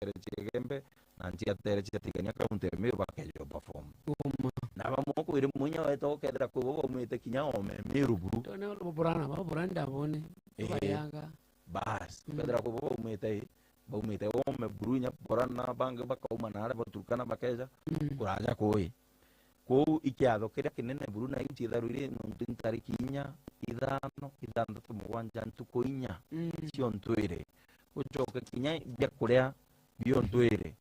tere chigembe na ntia tere chitigania kaunti ya Meru bakejo perform na bamoko ire munya weto kedra ko bo mwete kinya ome Meru buru to ne lo boranda bone bayanga bas kedra ko bo mwete ome buru nya borana bange bakauma na baturkana bakeja kuraja koi ko ikiado kira kinene buru na ichitharuri nuntu tarikinya ithano ithandatu mugwanja ntukuinya cio ntwire ucoke kinya bya kuria bio ntwire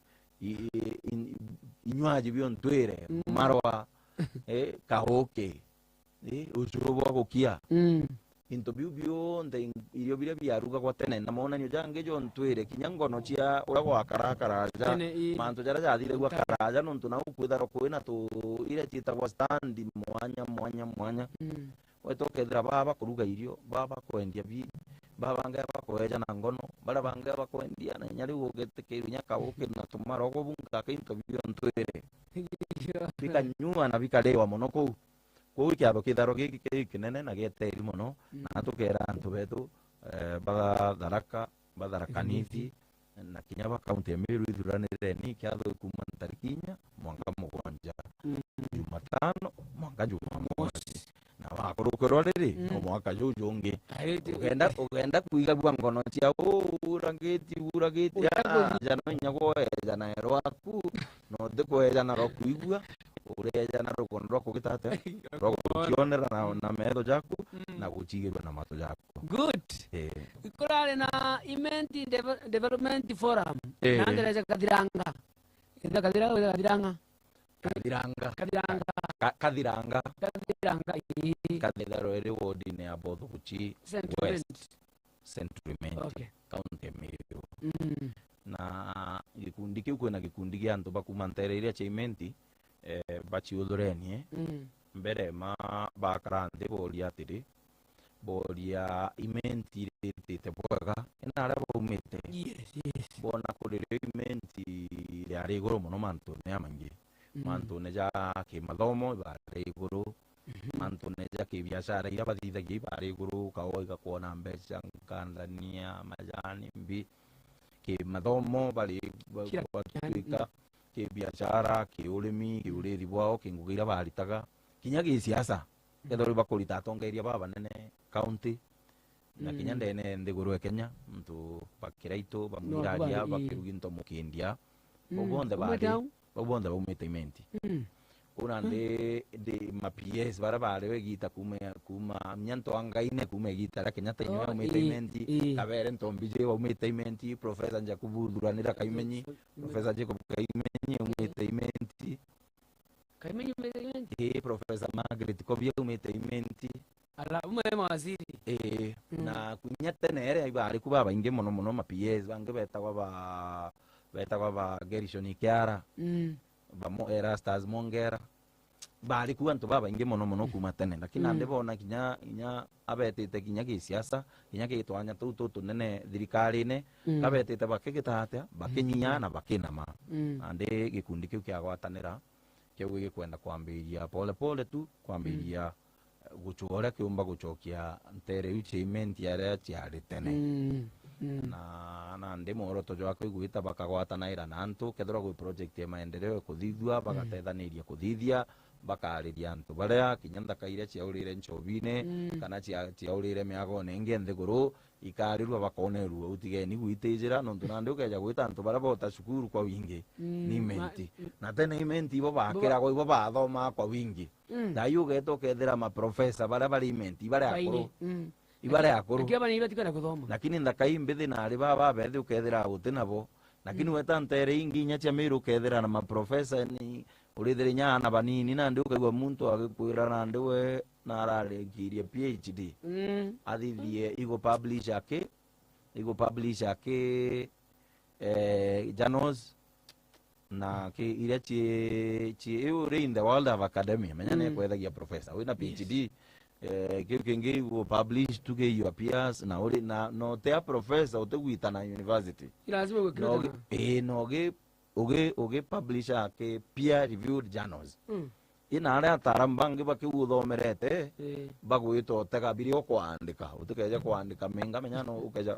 inywaji bio ntwire marwa kahoke ucubo gukia into bio nde irio biria biaruga kwa tene na mona nyo jange jo ntwire kinya ngono cia ura gwa karakaraja mantu jara jathire gwa karaja nuntu na ukwitharo kwina tu ile cita gwa stand mwanya weto kedra baba kuruga irio baba kwendia bi baba nga bakoeja na ngono bara banga bakwendia na nyari ugete kinya kawoke na tumaro go bunga ka interview ntwire bikanyua na bikalewa muno ko kiabo kitharo giki kinene na geteri muno na tukera antu betu badharakanithi na kinya ba kaunti ya Meru ithuranire ni kiatho kuma tarikinya mwanga mugwanja Jumatano mwanga Jumamosi na wakorokoro riri no mwaka jujungi ugenda kuiga bwa ngono cia urangiti jana nyago jana rwaku no deko jana rokuigwa ureja na rokono roko gitate roko kionera na metho jaku na guchigirwa na mato jaku good ikorare na Imenti Development Forum na ndereja kadiranga kadhiraro ere wodi ne abodho kuchi Central County ya Meru na gikundi kiu kwina gikundi gia antu bakumantere iria cha Imenti bachiuthurenie mbere ma bakarande boria atiri boria Imenti ritite bwega ina ara baumite bona kurire Imenti yari iguru muno mantu ne amangi mantu ne ja kimathomo bari iguru mantu ne ja kibiashara ira bathithagia bari iguru kaoiga kuona mbeca nkandania majani mbi kimathomo bari gwatuika kibiashara kiurimi kiurithi bwao kingugira baritaga kinya gisiasa kethori bakurita atongeria baba nene county na kinya ndene ndiguru Kenya mtu bakiraito bamwiraria bakiruginto mukindia bobonde baumite Imenti kuna de mapies barabare wegita kuma mnyanto angaine kuma gita la Kenya tanyo umite Imenti kabere ntombije umite Imenti Professor Jacob Duranira Kaimenyi Professor Jacob Kaimenyi umite Imenti Professor Margaret Kobia umite Imenti ala umema waziri na kunyate nere ibari kuba bainge mono mapies bange betagwa ba Gerishoni Kiara bamo Erastas Mongera bari kuba nto baba inge mono kuma tene lakini ande bona kinya abetete kinya gisiasa kinya gitwanya tutu nene thirikari ne kabetete bakigitaate bakinyinya na bakinama ande gikundi kiu kia gwatanira kiu gikwenda kwambiria pole tu kwambiria guchora kiumba guchokia ntere uche Imenti ya tiari tene na ndi muoroto jwako iguita bakagwatanaira na antu kethora gwi project ya maendeleo kuthithua bagatethanĩria kuthithia bakariria antu baria kinya ndakaire ciaurire nchovine kana ciaurire miagone inge nthiguru ikarirwa bakonerwa utigeni gwitijira nontu nandi ukeja gwita antu baria bota cukuru kwa wingi ni Imenti na tene Imenti ibo bakiragwo ibo bathoma kwa wingi thayu ugeto kethira ma professor baria bari Imenti baria akuru ibare akuru kiaba ni batikana kuthoma lakini ndakai mbithi na ari baba bethi ukethira gutinabo lakini weta ntere ingi nya cia Meru ukethira na ma professor ni urithire nyana banini na ndi ukaigwa muntu agikwira na ndi we na ararekirie PhD athithie igo publish ake journals na ki ile chi in the world of academia menya ne kwethagia professor wina PhD kingi go publish to get your peers na uri na no te professor utagwita na university lazima uge publish ake peer reviewed journals ina aria ataaramu bangi bakiuthomerete Eh. bagwita otega biri okwandika utikeja kwandika minga menyano ukeja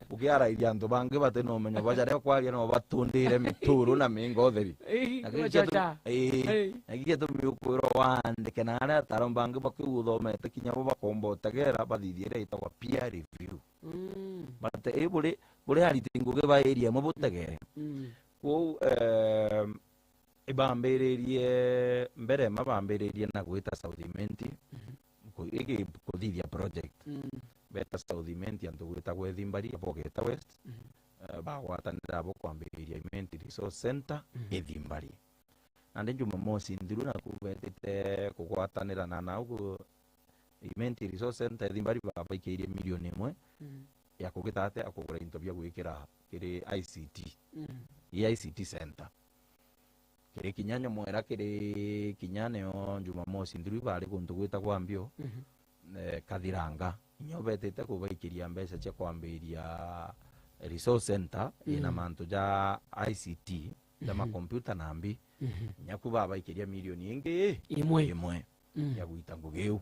ukiarairia antu bangi batino umenya bajaria kwaria no batundire mituru na minga otheri Kuchocha. Eh. nagikia tumiukwirwo wandike na aria ataaramu bangi bakiuthomete kinya bo bakombotegera bathithiire itagwa peer review bate buri ariti ngugi ba area mo butegere kou ibambĩrĩrie mbere mabambĩrĩrie na gwĩta Southimenti iki kuthithia project beta Southimenti antu gwĩtagwo Ethimbari abo geta West bagwatanĩra abo kwambĩrĩria Imenti Resource Center Ethimbari na ndi Jumamosi nthiru na kubetete kugwatanĩra na nau Imenti Resource Center Ethimbari babaikĩirie milioni 1 ya kugita akugura into bia gwĩkĩra kiri ICT ICT Center kiri kinyanya mwera kiri kinyane Jumamosi nthiru bari kuntu gwita kwambio Kathiranga nyobetete kubaikiria mbeca cia kwambiria resource center ina mantu ja ICT ja makompyuta nambi nyaku babaikiria milioni ingi imwe ya gwita ngugiu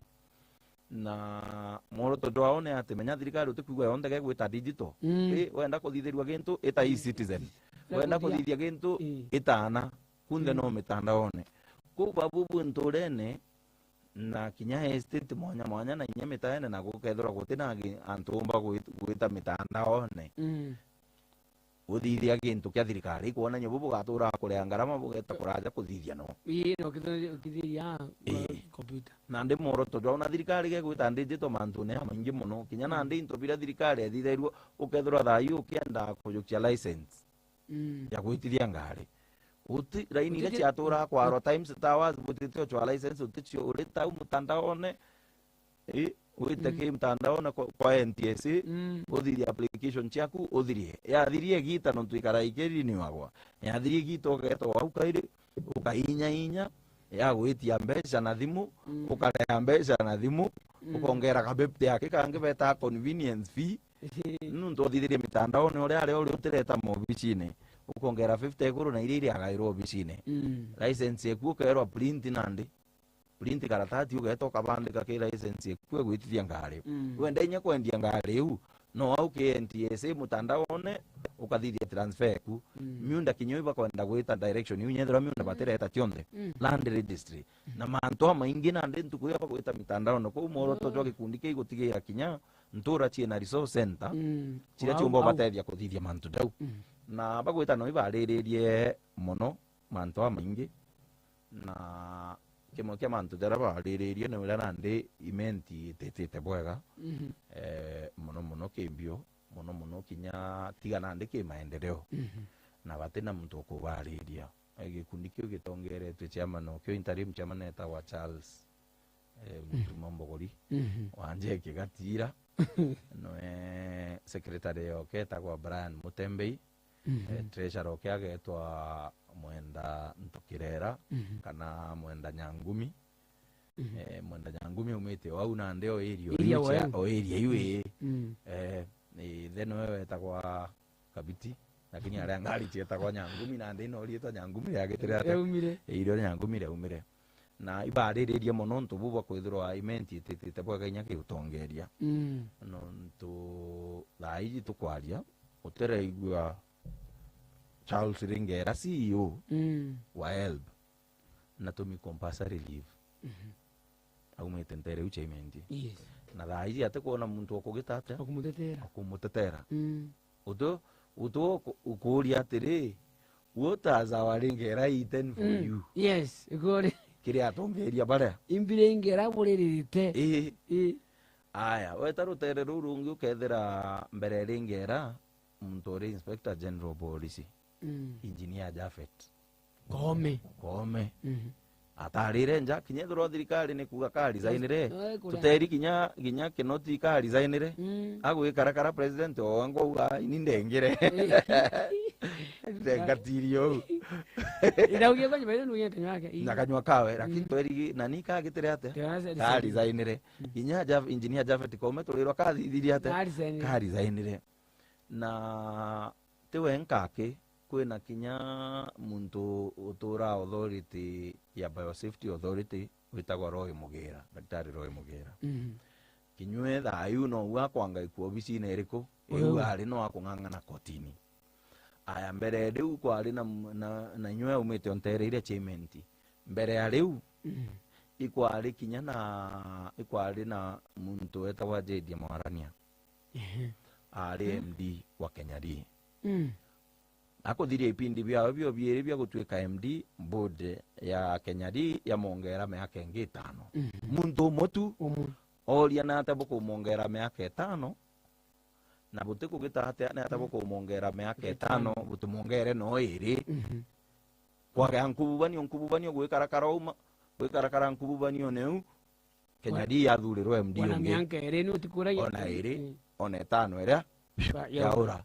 na moroto twaone ati menya thirikari utikugwa yonde gwita digital wenda kuthithirwa gintu ita e-citizen wenda kuthithia gintu itana kunde no mitandaone ku babu nturene na kinya estate mwanya na inya mitane na gukethura gutina antu umba gwita mitandaone uthithia gintu kia thirikari kuona nyo bubu gatura kurea ngarama bugeta kuraja kuthithia no no kithithia computer na ndi moroto twaona thirikari ge gwita digital mantu ne maingi muno kinya na ndi into bira thirikari ethithirwo ukethura thayu ukienda kujukia license ya gwitithia ngari uti raini ile chatura kwaro times towers butitio chwa license uticho urita mutandaone uiteke mutandaone kwa NTSA uthiri application chaku uthirie ya thirie gita no tuikara ikeri ni wagwa ya thirie gita ugeto au kaire ukainya ya gwitia mbeca na thimu ukareha mbeca na thimu ukongera kabepte yake kange beta convenience fee nundu uthithirie mitandaone uri ari utireta mobicine ukongera 50 guru na iria agairwo bicine license yaku ukerwa print nandi print karatati ugetoka bandika ki license yaku gwitithia ngari wenda inya kwendia ngari u no au ki NTSA mutandaone ukathithia transfer yaku miunda kinyoiba kwenda gwita direction yu nyethera miunda batereta tionde land registry na manto maingi nandi ntuku ya gwita mitandaone ko moroto jwa gikundi ki gutigira kinya ntura china resource center chira chumbo batethia kuthithia mantu dau na bagwita no ibarĩrĩrie muno mantu maingi na kimwe kia mantu jara barĩrĩrie no ira ndi imenti tetete bwega muno kimbio muno kinya tigana ndi ki maendeleo na batina muntu kubarĩria gikundi kio gitongeretwe chairman kio interim chairman eta wa Charles Mombogori wanje kigatira no secretary yoke etagwa Brian Mutembei treasurer oke agetwa Mwenda Ntukirera kana Mwenda Nyangumi Mwenda Nyangumi umite wau na ndeo area iwe ni then wewe etagwa Kabiti lakini aria ngari chietagwa Nyangumi na ndino rietwa Nyangumi yageterate irio Nyangumi reumire na ibarĩrĩrie muno ntu buba kwithirwa imenti tete bwaga inya kiutongeria no ntu thaiji tukwaria utereigua Charles Ringera CEO wa HELB na tumi compulsory leave aumite ntere uchementi na thaiji ate kuona muntu okugitata okumutetera uto ukuria atiri wotaza wa Ringera iten for you yes igore kiri atongeria baria imbire ngera buririte aya weta rutere rurungi ukethera mbere Ringera muntu uri inspector general police engineer Jafet Kome atarire nja kinyethro thirikari ni kuga ka resignire tuteri kinya kinoti ka resignire agwikarakara president wangu uga ini ndengire ndengatirio iraugie banye banye nuyete nyake nakanywa kawe lakini tweri nani ka gitire ate ka resignire kinya engineer Jafet Kome turirwa ka thithiria ate ka resignire na tewe nkake kwina kinya muntu utura authority ya biosafety authority witagwa Roy Mugira, daktari Roy Mugira. Kinywe thayu no wakwanga ikuo obicine iriku iu ari no akung'ang'ana kotini. Aya mbere riu kwari na nywe umite ontereire achievement mbere ya riu ikwari kinya na ikwari na muntu wetagwa JD Mwarania ari MD wa Kenya Ri akuthirie ipindi byao bio bieri bya gutwika MD board ya Kenya Ri ya mongera miaka ingi 5 muntu motu oria na atabo kumongera miaka 5 na buti kugitahate na atabo kumongera miaka 5 butumongere no iri kwa nkububanio gwikarakara uma gwikarakara nkububanio neu Kenya Ri yathurirwo MD ungi miaka iri ni utikura ona iri ona 5 iria yaura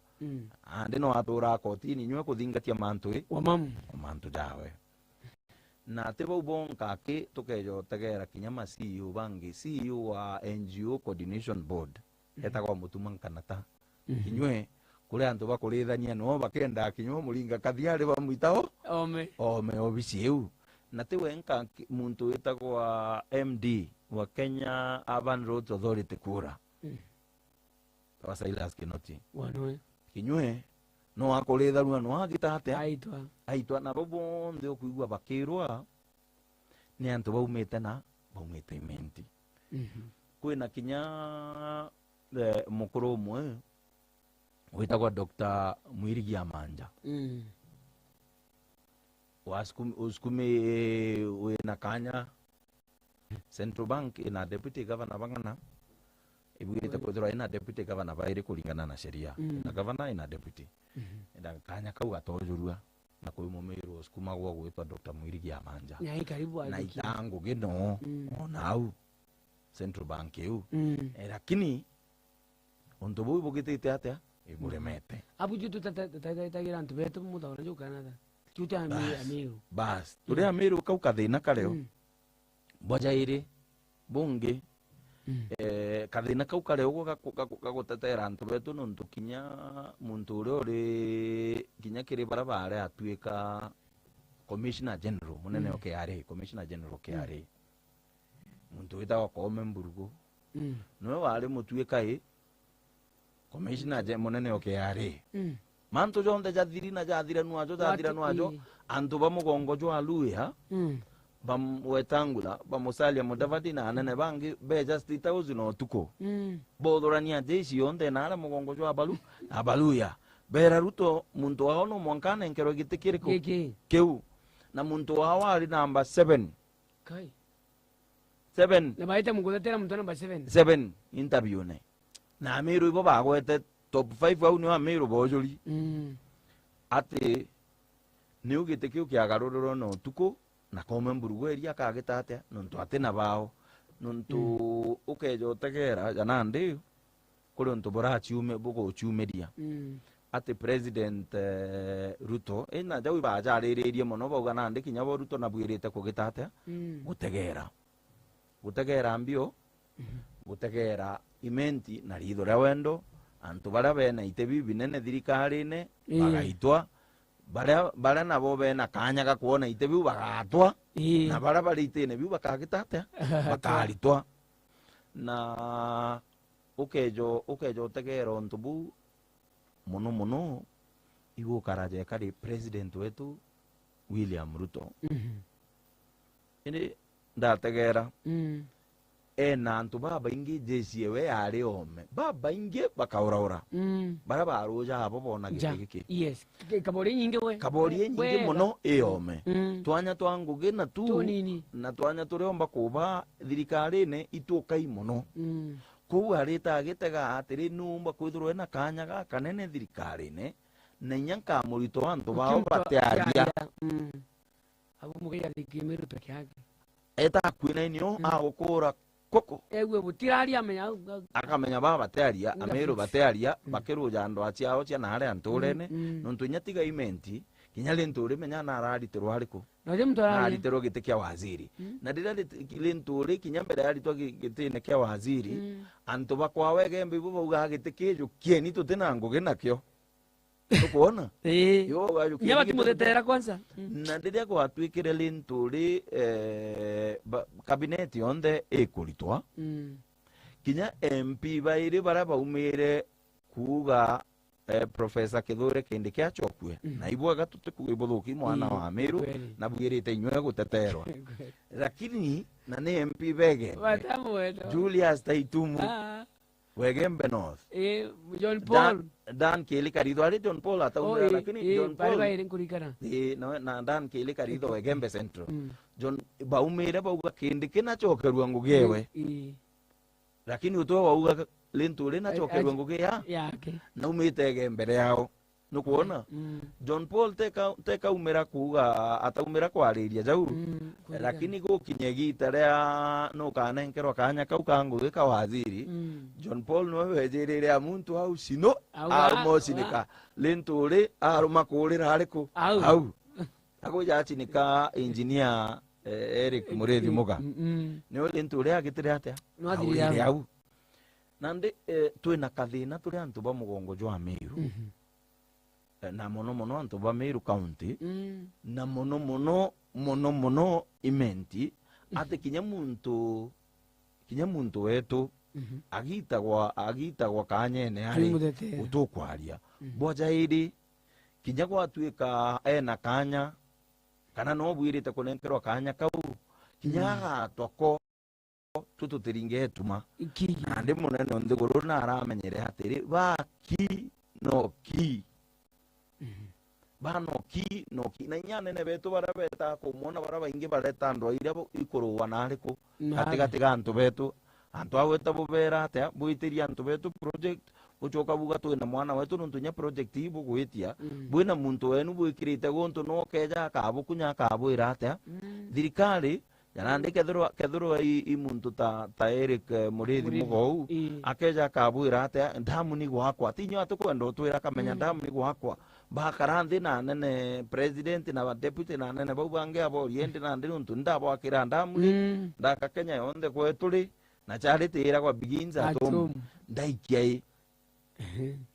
andi no atura kotini nywe kuthingatia mantui mantu jawe na tebo bonka ke tukejo tegera kinyama CEO bangi CEO wa NGO Coordination Board etagwa Mutuman Kanata kinywe kule antu bakurithania no bakenda kinywa mulinga kathiari bamwitao ome obisiu na tewe nka muntu etagwa MD wa Kenya Urban Roads Authority kura Silas Kinoti wanwe kinywe no akoretharua no agitate aitwa na bobo ndio kuigwa bakirwa ni antu baumite imenti kwina kinya mukuru umwe witagwa Dr. Mwirigi Amanja waskume wina kanya Central Bank ina deputy governor bangana ibwite kuthira ina deputy governor bairi kulingana na sheria na governor ina deputy enda kanya kau gatojurua na kwi mumiru skuma gwo gwitwa Dr. Mwirigi Amanja nyai karibu na itangu gino onau Central Bank eu lakini untu bui bugitite atia imuremete abu jutu tatagira antu betu mutawara jo Canada jutu amiru bas turi amiru kau kathina kareo bojairi bunge kathina kau kareo gagutetera antu betu nuntu kinya muntu uria uri kinya kiri barabara atuika Commissioner General munene wa KRA Commissioner General KRA muntu witagwa Kome Mburugu no wari mutuika Commissioner munene wa KRA mantu jonde jathiri na jathira nuajo antu bamugongo jo aluya bamwetangula bamusalia Mudavadi na anene bangi be just 3000 otuko bodorania jeshi yonde na ala mugongo jo abaluya bera Ruto muntu wao no mwankana enkero gitikiriko keu na muntu wao ali namba 7 kai 7 na baita mukuletera muntu namba 7 interview ne na amiru ibo bagwete top 5 au ni amiru bojuri ati ni ugite kiu kia garururo no tuko na Kome Mburugu eria kagitate nuntu atena bao nuntu ukejo tegera jana ndi kuri ntu bora chiume bugo chiumeria ati president Ruto ina jawi bajariririe muno bauga nandi kinya bo Ruto nabwirite kugitate gutegera mbio gutegera imenti na ritho ria wendo antu baria bena itebi binene thirikari-ini bagaitwa baria nabo bena kanya ga kuona itebi bagatwa na baria bari itene biu bakagitate bakaritwa na ukejo tegera untu bu muno igukaraje kari president wetu William Ruto indi ndategera ena antu baba ingi jeshi we ari ome baba ingi bakauraura bara baruja abo bona gikiki yes kabori nyingi muno eome twanya twanguge na tu na twanya turiomba kuba thirikari-ini itukai muno kou arita agitega atiri numba kwithirwo na kanya ga kanene thirikari-ini na nyanka murito antu bao batearia abo mugia dikimiru peke yake eta kwinainio agukura koko egwe butiraria akamenya baba batearia amiru batearia bakiruja ndo aciao cia nare anturene nuntu nyatiga imenti kinya lenturi menya na araritirwo ariku aritirwo giti kia waziri na ndira lenturi kinya mbere aritwo gitine kia waziri antu bakwa wege mbibu bauga giti kiju kieni tutina ngugi nakio ukuona yo wakimutetera kwanza na ndiria gwatwikire linturi kabineti yonthe ikuritwa kinya MP bairi bara baumire kuga Profesa Kithure Kindiki kiachokwe na ibwaga tutikugibuthuki mwana wa Meru na bwirite inywe guteterwa lakini na ni MP bege Julius Taitumu Wegembe North John Paul Dan Kili Karidho ali John Paul ataumira lakini John Paul na Dan Kili Karidho Wegembe Central John baumire bauga Kindiki nachokerwa ngugewe lakini uto wauga linturi nachokerwa nguge yake na umitege mbere yao nukuona John Paul teka umira kuga ataumira kwariria jau lakini gukinye gita ria nukanenkerwa kanya kau kanguge ka waziri John Paul no wejirire amuntu au sino arumosinika linturi aruma kurira ariku au agoja chinika engineer Eric Murethi Muga ni linturi agitire atia no athiri au nande twina kathina turi antu ba mugongo jwa Meru na mono antu ba Meru county na mono imenti ate kinya muntu wetu agitagwa kanyene ari utukwaria boja iri kinya gwatwika ena kanya kana no bwirite kunenkerwa kanya kau kinya twako tututiringe tuma andi munene ndiguru na aramenyere hatiri baki noki banoki noki na nyanene betu barabeta kumona barabaingi bareta ndo ire ikuruwa nariko katigati gantu betu antu aweta bubera ate buitiria antu betu project uchoka buga tu na mwana wetu nuntunya project ibu gwitia bwina muntu wenu bwikirite gontu no keja kabu kunya kabu irate thirikari yanande kethurwa i muntu ta Eric Murethi Mugou akeja kabu irate ndamu ni gwakwa tinyo atukwenda utwira kamenya ndamu ni gwakwa bakaranthi na nene president na deputy na nene bau bange abo yende na ndi nuntu ndabo akira ndamu ndaka Kenya yonde kweturi na charity ira kwa biginza atum ndaikiai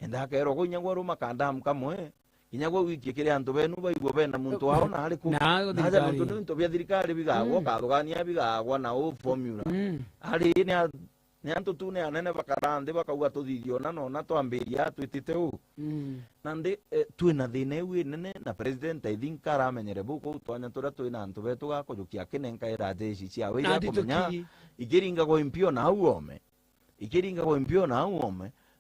endakero kunyagwa ruma kandamu kamwe inyagwa wiki kire antu benu baigwo bena muntu wao na ariku naja muntu nuntu bya thirikari bigagwo kathugania bigagwa na o formula ari ni antu tu ne anene bakaranthi bakauga tuthithio na no na twambiria twitite u nandi twina thine wi nene na president I think aramenyere buku twanya turia twina antu betu gakujukia kinenka ira jeshi cia wira kumenya ikiringa go impio na uome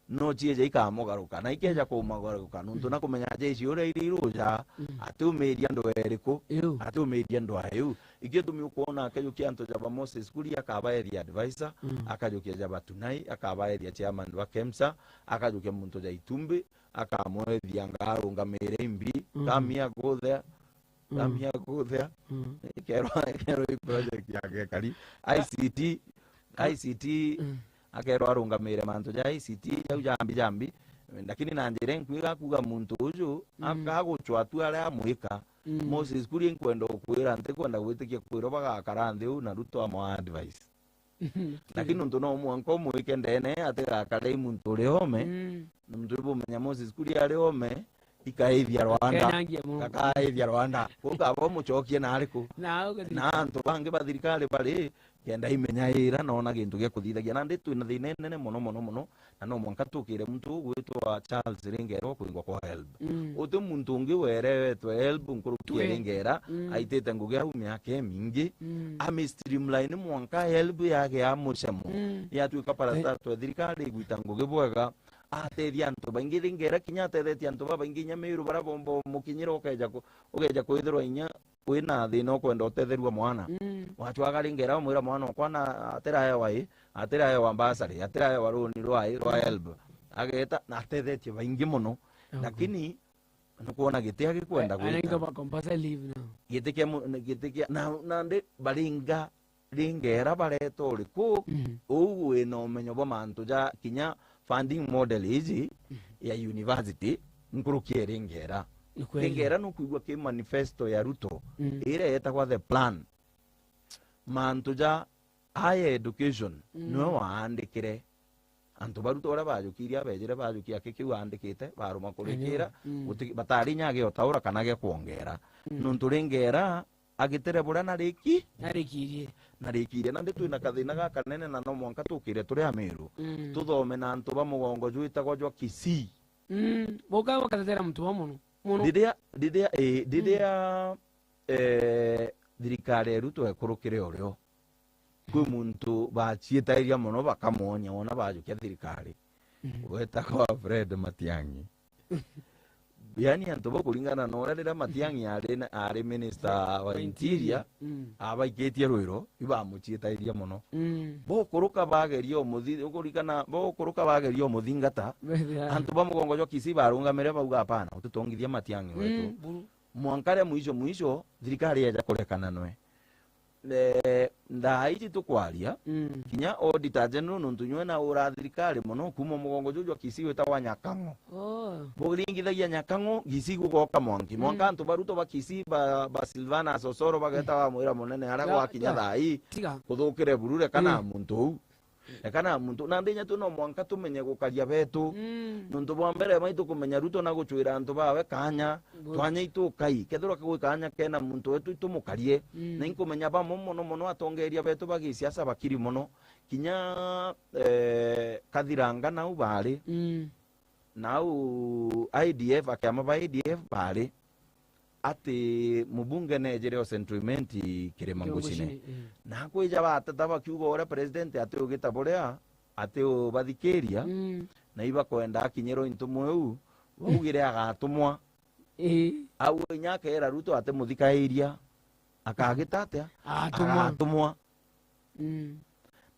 no chieje ikamugaruka na ikeja kumagaruka nuntu na kumenya jeshi uria iriruja atumiria ndo eriku atumiria ndo ayu igitumi ukuona akajukia antu jaba Moses Kuria akaba area advisor akajukia jaba Tunai akaba area chairman wa KEMSA akajukia muntu ja Itumbi akamwethia ngarunga mere imbi kamia guthe kero project yake kali ICT akero arungamire mantu ja ICT jau jambi lakini na njire nkwiga kuga muntu uju akaguchwa tu aria amwika Moses Kuria nkwenda kwira nte kwenda gwitikia kwiro bagakaranthi u na Ruto amwa advice lakini ntu no mwanko mwike ndene atigakare muntu uri home muntu bumenya Moses Kuria ari home ikaithia Rwanda ukabo muchokie na ariku na antu bangi ba thirikari bari kenda imenya ira nona gintu gya kuthithagia na ndi twina thine nene muno na no mwanka tukire muntu gwitwa Charles Ringero kuingwa kwa help utu muntu ungi werewetwe help nkurukia Ringera aitete ngugi au miaka mingi ame streamline mwanka help yake amushemo yatwika para tatu thirikari gwita ngugi bwega ateithia antu baingi Ringera kinya atethetie antu baingi Nyameru bara bombo mukinyira ugeja kwithirwa inya wina thina ukwenda utetheriwa mwana wachwaga Ringera mwira mwana okwana atira hewa mbasari atira hewa runi rwa help ageta na atethetie baingi muno lakini nukuona gitia gikwenda gwita ba compulsory leave now gitikia na ndi baringa Ringera bareto riku uwe no umenyo bo mantu ja kinya funding model hizi ya university nkurukie Ringera nukuigwa ki manifesto ya Ruto ire etagwa the plan mantu ja higher education no waandikire antu baruto bara bajukiria bejere bajukia kikiu andikite baruma kurikira batari nyage otaura kana ge kuongera nuntu ringera agitere bura narikirie na nditu na kathina gaka nene na no mwanka tukire turi Amiru tuthome na antu ba mugongo juitagwo jwa Kisii boka bakatetera mtu wa muno didia thirikari eruto ekurukire urio kwi muntu bachietairia muno bakamonya ona bajukia thirikari wetagwo Fred Matiang'i yani antu bakuringana na ora rira Matiang'i ari minister wa interior abaikitie rwiro ibamuchietairia muno bokuruka bagerio muthi ukurikana bokuruka bagerio muthingata antu bamugongo jwa Kisii barungamire bauga hapana ututongithia Matiang'i wetu mwankare mwisho thirikari yaja kurekana nwe ndaichi tukwaria kinya auditor general nuntunywe na ura thirikari muno kuma mugongo jwa Kisii wetagwa Nyakang'o boringithagia Nyakang'o Kisii gugoka mwanka antu baruto ba Kisii ba Silvana Sosoro bageta wa mwira munene ara gwa kinya thai kuthukire burure kana muntu ekana muntu na ndinya tu no mwanka tumenye gukaria betu nuntu bwa mbere maitu kumenya Ruto na guchwira antu bawe kanya twanya itu kai kethiro kagwe kanya kena muntu wetu itumukarie na inkumenya ba muno atongeria betu bagi siasa bakiri muno kinya kathiranga na ubari nau IDF akama ba IDF bari ati mubunge nejere sentiment Kiremanguchine na kwija batata bakiugo ora president ati ugita borea ati bathikiria na iba kwenda akinyero intumweu ugire agatumwa au nyake era Ruto ati muthikairia akagita atia agatumwa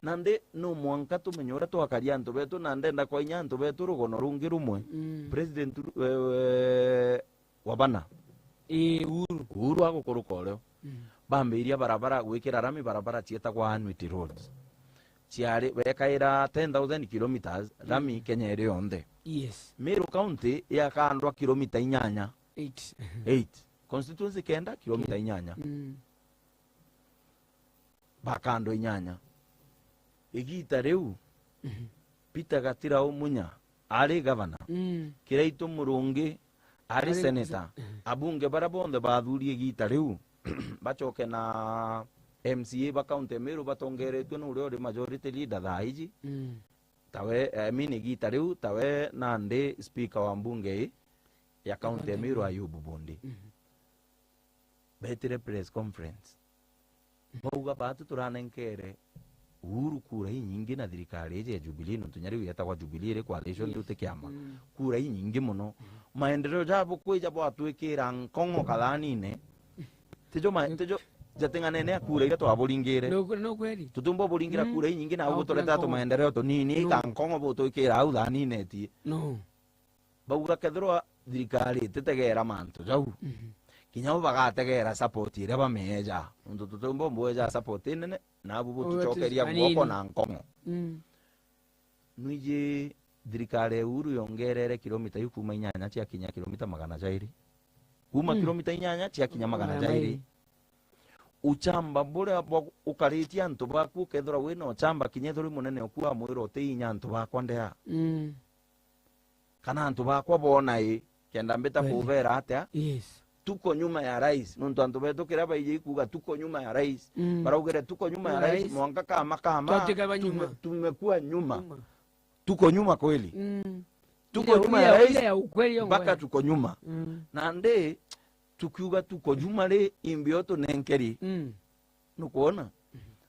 nande no mwanka tumenyora twakaria antu betu na ndenda kwa inya antu betu rugono rungi rumwe president wabana Uhuru agukuruka urio bambiria barabara gwikira rami barabara cietagwa Annuity roads ciari bekaira 10,000 kilometers rami Kenya iri yonthe Meru county yakandwa kilomita 8 constituency kenda kilomita 8 bakando 8 igita riu Peter Gatira Umunya ari governor Kiraitu Murungi ari senator abunge barabonde bathurie gita riu bachoke na MCA ba county Meru batongeretwe no uri majority leader thaiji tawe mini gita riu tawe nande speaker wa mbunge ya county Meru Ayubu Bondi betire press conference bauga batu turanenkere Uhuru kura nyingi na thirikari ya Jubilee ntunyari yetagwa Jubilee ri coalition rute kiama kura nyingi muno maendeleo jabo kwija bo atwikira nkongo kathanine tejo jatenganene kura ile twaburingire no kweli tutumbo buringira kura nyingi na ugo toreta to maendeleo to nini ka nkongo bo twikira au thanine ti no bauga kethro thirikari tetegera mantu jau kinya bagategera support ire bameja undu tutumbo mboja support nene na bubu tuchokeria guoko na nkongo nuije thirikari Uhuru yongerere kilomita yukuma 8 cia kinya kilomita 200 kuma kilomita 8 cia kinya 200 uchamba bora ukaritia antu baku kethora wina uchamba kinya thuri munene okua mwiro tinya antu bakwa ndea kana antu bakwa bona kenda mbeta kuvera atia tuko nyuma ya rais nuntu antu betu kira baije kuga tuko nyuma ya rais baraugere tuko nyuma ya rais mwanka kama tumekuwa nyuma tuko nyuma kweli tuko nyuma ya rais mpaka tuko nyuma na nde tukiuga tuko nyuma le imbioto nenkeri nukuona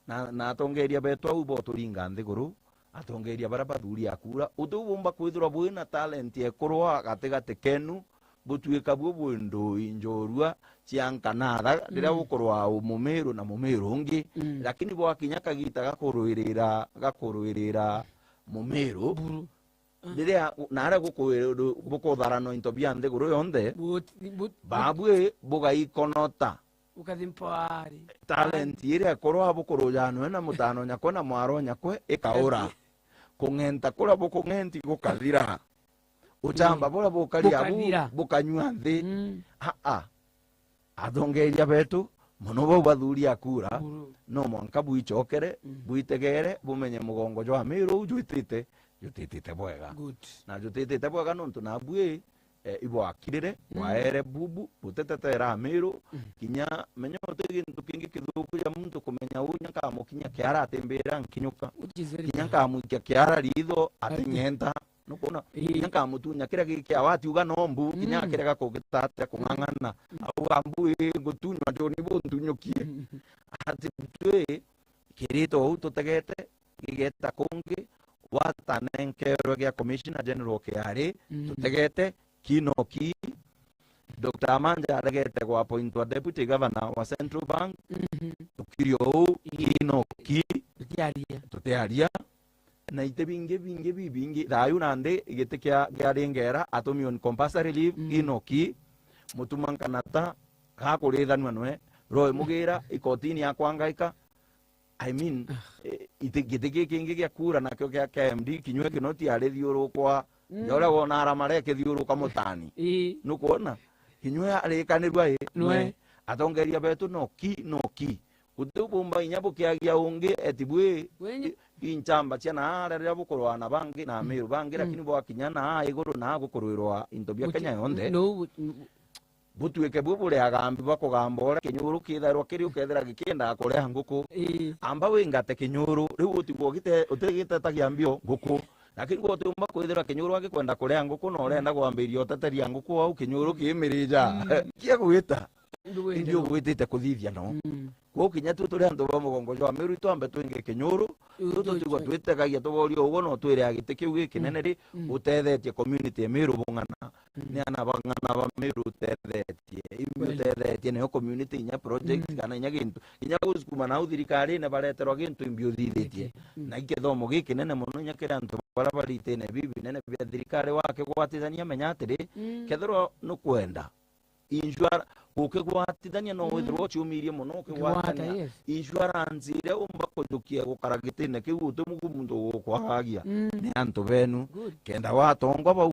na atongeria betu au boturinga nthiguru atongeria barabathuri akura utubumba kwithura bwina talent ekurwa gategate kenu butuika bwo ndo injorua ciankanara rira gukorwa umumeru na mumeru ungi lakini bwa kinyaka gita gakuruirira mumeru rira nara gukutharano into bia nthiguru yonthe babwe buga ikonota ukathimpari talent ire korwa bukurujanwe na mutano nyakwe na mwaro nyakwe ikaura kungenta kura bukungenti gukathira uchamba bora bukaria bukanywa nthi athongeria betu muno bo bathuri akura no mwanka buichokere buitegere bumenye mugongo jwa Amiru ujwitite jutitite bwega Good. na jutitite bwega nontu nabue ibwakirire waere bubu butetetera amiru kinya menya gintu kingi kithuku ya muntu kumenya unya kamukinya kiara atembera nkinyuka Which is very kinya good. kamukia kiara ritho atinyenta nukuna kinya kamutunya kira giki awati uga nombu kinya kira gakugitate kungangana au ambu gutunywa joni buntunyukie ati twe kirito au tutegete gigeta kungi watanenkero gya commissioner general kiari tutegete Kinoki, Dr. Amanja aregete kwa appointwa deputy governor wa Central Bank, tukirio Kinoki, tutiaria, na ite bingi, rayu nande, igete kia ringera, atomi on compulsory leave, Kinoki, mutumankanata, kakurida nwanwe, roe mugira, ikotini ya kwangaika, I mean, ite kingi kia kura na kyo kia KMD, kinywe kinoti arethiuru kwa, yora wona aramare kithiuru kamutani nukuona hinywe arikanirwa nwe atongeria betu noki utubumba inyabu kiagia ungi etibwe inchamba ciana ararira bukorwa na bangi na miru bangi lakini bwa kinyana iguru na gukorwirwa into bia Kenya yonde butuike bubure agambi bakugambora kinyuru kitharwa kiri ukethera gikinda kureha nguku amba wingate kinyuru riu utibwo gite utegite tagiambio nguku lakini kwa tumba kwithira kinyuru agikwenda kurea nguku no urenda gwambiria uteteria nguku au kinyuru kimirija kia gwita ndio gwitite kuthithia no kwa kinya tu turi andu ba mugongo jwa miru twambe twinge kinyuru tu tigwa twitegagia tugorio ugo no twire agite kiu gikinene ri utethetie community miru bungana ni ana bangana ba miru utethetie ne community nya project kana nya gintu inya gusukuma na uthirikari ne bareterwa gintu imbio thithitie na ikethomo gikinene muno nya kira antu barabarite ne bibi nene bia thirikari wake gwatithania menya atiri kethero no kwenda insurance ukigwatithania no withirwo ciumirie muno ukigwatania insurance ire umba kujukia gukaragitine kiu utumugu mundu gukwagagia ni antu benu kenda watongwa